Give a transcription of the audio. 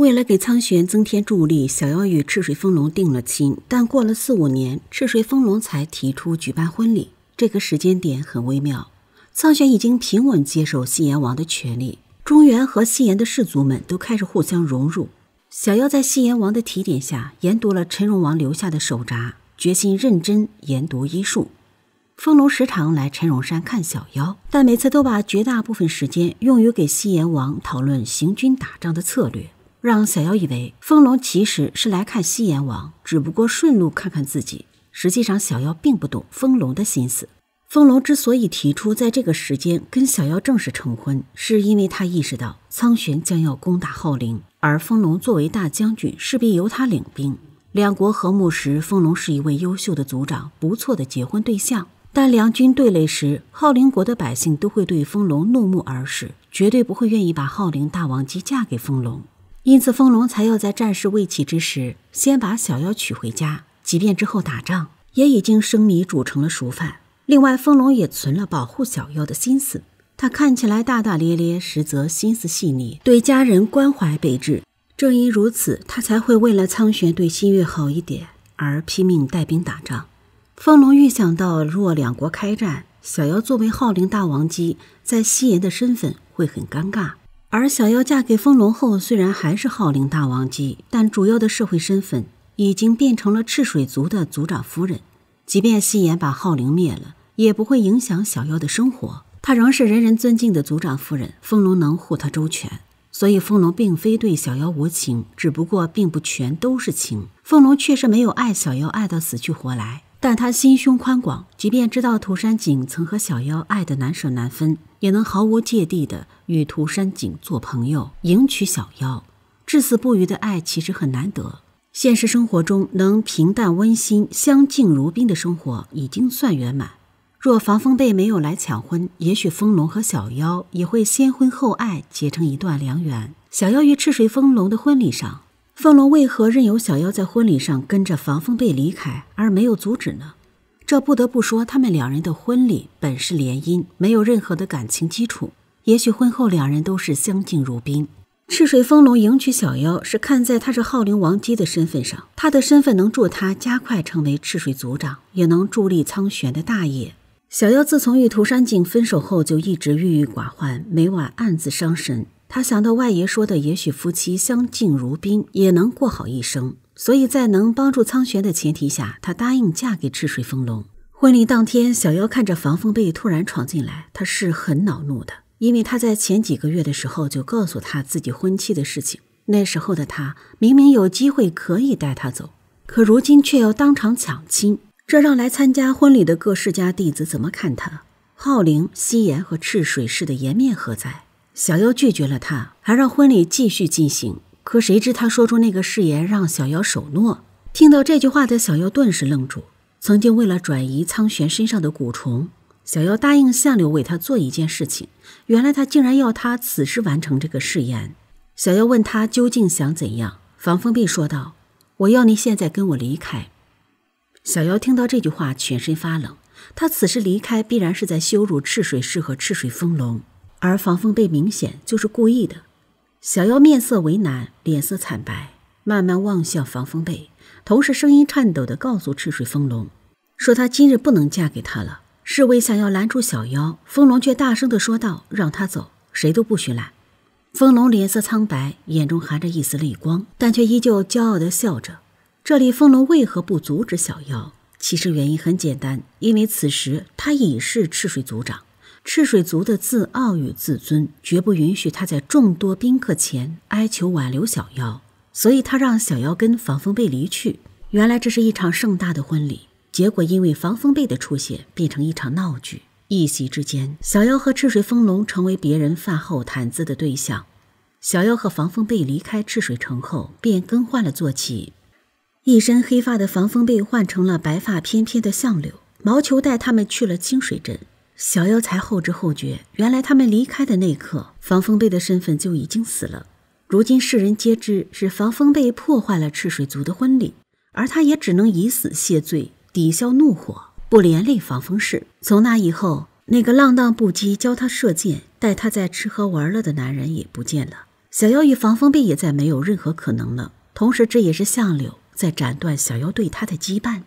为了给苍玄增添助力，小妖与赤水风龙定了亲，但过了4、5年，赤水风龙才提出举办婚礼。这个时间点很微妙，苍玄已经平稳接受西阎王的权力，中原和西阎的氏族们都开始互相融入。小妖在西阎王的提点下，研读了陈荣王留下的手札，决心认真研读医术。风龙时常来陈荣山看小妖，但每次都把绝大部分时间用于给西阎王讨论行军打仗的策略，让小妖以为风龙其实是来看西阎王，只不过顺路看看自己。实际上小妖并不懂风龙的心思。风龙之所以提出在这个时间跟小妖正式成婚，是因为他意识到苍玄将要攻打浩陵，而风龙作为大将军，势必由他领兵。两国和睦时，风龙是一位优秀的族长，不错的结婚对象。但两军对垒时，浩陵国的百姓都会对风龙怒目而视，绝对不会愿意把浩陵大王姬嫁给风龙。因此风龙才要在战事未起之时，先把小妖娶回家，即便之后打仗，也已经生米煮成了熟饭。另外，风龙也存了保护小妖的心思，他看起来大大咧咧，实则心思细腻，对家人关怀备至。正因如此，他才会为了苍玄对新月好一点而拼命带兵打仗。风龙预想到，若两国开战，小妖作为浩陵大王姬，在西阎的身份会很尴尬。而小妖嫁给风龙后，虽然还是浩陵大王姬，但主要的社会身份已经变成了赤水族的族长夫人。即便西阎把浩陵灭了，也不会影响小妖的生活，她仍是人人尊敬的族长夫人，风龙能护她周全。所以风龙并非对小妖无情，只不过并不全都是情。风龙确实没有爱小妖爱到死去活来，但他心胸宽广，即便知道涂山璟曾和小妖爱得难舍难分，也能毫无芥蒂地与涂山璟做朋友，迎娶小妖。至死不渝的爱其实很难得，现实生活中能平淡温馨、相敬如宾的生活已经算圆满。若防风贝没有来抢婚，也许风龙和小妖也会先婚后爱，结成一段良缘。小妖与赤水风龙的婚礼上，风龙为何任由小妖在婚礼上跟着防风贝离开，而没有阻止呢？这不得不说，他们两人的婚礼本是联姻，没有任何的感情基础。也许婚后两人都是相敬如宾。赤水风龙迎娶小妖，是看在他是浩陵王姬的身份上，他的身份能助他加快成为赤水族长，也能助力苍玄的大业。小妖自从与涂山璟分手后，就一直郁郁寡欢，每晚暗自伤神。他想到外爷说的，也许夫妻相敬如宾，也能过好一生，所以在能帮助苍玄的前提下，他答应嫁给赤水风龙。婚礼当天，小妖看着防风贝突然闯进来，他是很恼怒的，因为他在前几个月的时候就告诉他自己婚期的事情。那时候的他明明有机会可以带他走，可如今却要当场抢亲，这让来参加婚礼的各世家弟子怎么看他？浩陵、西阎和赤水氏的颜面何在？小妖拒绝了他，还让婚礼继续进行。可谁知他说出那个誓言，让小妖守诺。听到这句话的小妖顿时愣住。曾经为了转移苍玄身上的蛊虫，小妖答应相柳为他做一件事情，原来他竟然要他此时完成这个誓言。小妖问他究竟想怎样，防风贝说道：我要你现在跟我离开。小妖听到这句话全身发冷，他此时离开必然是在羞辱赤水氏和赤水风龙，而防风贝明显就是故意的。小妖面色为难，脸色惨白，慢慢望向防风贝，同时声音颤抖地告诉赤水风龙，说他今日不能嫁给他了。侍卫想要拦住小妖，风龙却大声地说道：让他走，谁都不许拦。风龙脸色苍白，眼中含着一丝泪光，但却依旧骄傲地笑着。这里风龙为何不阻止小妖？其实原因很简单，因为此时他已是赤水族长，赤水族的自傲与自尊绝不允许他在众多宾客前哀求挽留小妖，所以他让小妖跟防风贝离去。原来这是一场盛大的婚礼，结果因为防风贝的出现变成一场闹剧。一夕之间，小妖和赤水风龙成为别人饭后谈资的对象。小妖和防风贝离开赤水城后，便更换了坐骑。一身黑发的防风贝换成了白发翩翩的相柳，毛球带他们去了清水镇。小妖才后知后觉，原来他们离开的那一刻，防风贝的身份就已经死了。如今世人皆知是防风贝破坏了赤水族的婚礼，而他也只能以死谢罪，抵消怒火，不连累防风氏。从那以后，那个浪荡不羁教他射箭，带他在吃喝玩乐的男人也不见了。小妖与防风壁也再没有任何可能了。同时，这也是相柳在斩断小妖对他的羁绊。